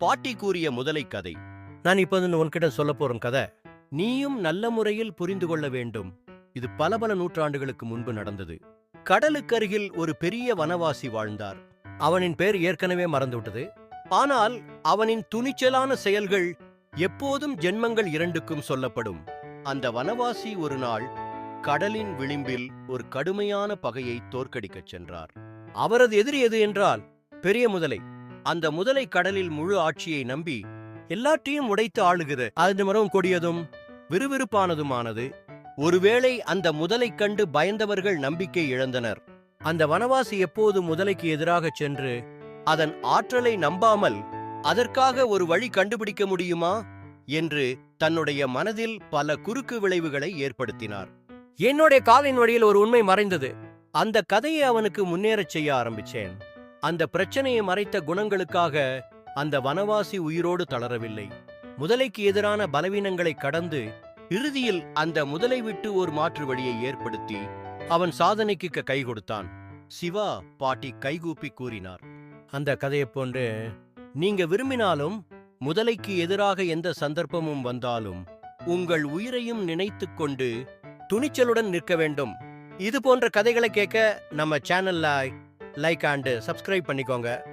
பாட்டி கூறிய முதலை கதை. நான் இப்போது உன்கிட்ட சொல்ல போறேன் கதை. நீயும் நல்ல முறையில் புரிந்து கொள்ள வேண்டும். இது பல நூற்றாண்டுகளுக்கு முன்பு நடந்தது. கடலுக்கருகில் ஒரு பெரிய வனவாசி வாழ்ந்தார். அவனின் பேர் ஏற்கனவே மறந்துவிட்டது. ஆனால் அவனின் துணிச்சலான செயல்கள் எப்போதும் ஜென்மங்கள் இரண்டுக்கும் சொல்லப்படும். அந்த வனவாசி ஒரு நாள் கடலின் விளிம்பில் ஒரு கடுமையான பகையை தோற்கடிக்கச் சென்றார். அவரது எதிரி எது என்றால் பெரிய முதலை. அந்த முதலை கடலில் முழு ஆட்சியை நம்பி எல்லாற்றையும் உடைத்து ஆளுகிறது. அது மரம் கொடியதும் விறுவிறுப்பானதுமானது. ஒருவேளை அந்த முதலை கண்டு பயந்தவர்கள் நம்பிக்கை இழந்தனர். அந்த வனவாசி எப்போது முதலைக்கு எதிராக சென்று அதன் ஆற்றலை நம்பாமல் அதற்காக ஒரு வழி கண்டுபிடிக்க முடியுமா என்று தன்னுடைய மனதில் பல குறுக்கு விளைவுகளை ஏற்படுத்தினார். என்னுடைய காலின் வழியில் ஒரு உண்மை மறைந்தது. அந்த கதையை அவனுக்கு முன்னேறச் செய்ய ஆரம்பிச்சேன். அந்த பிரச்சனையை மறைத்த குணங்களுக்காக அந்த வனவாசி உயிரோடு தளரவில்லை. முதலைக்கு எதிரான பலவீனங்களை கடந்து இறுதியில் அந்த முதலை விட்டு ஒரு மாற்று வழியை ஏற்படுத்தி அவன் சாதனைக்கு கை கொடுத்தான். சிவா பாட்டி கைகூப்பி கூறினார். அந்த கதையைப் போன்று நீங்க விரும்பினாலும் முதலைக்கு எதிராக எந்த சந்தர்ப்பமும் வந்தாலும் உங்கள் உயிரையும் நினைத்துக் கொண்டு துணிச்சலுடன் நிற்க வேண்டும். இது போன்ற கதைகளை கேட்க நம்ம சேனல்ல லைக் அண்ட் சப்ஸ்கிரைப் பண்ணிக்கோங்க.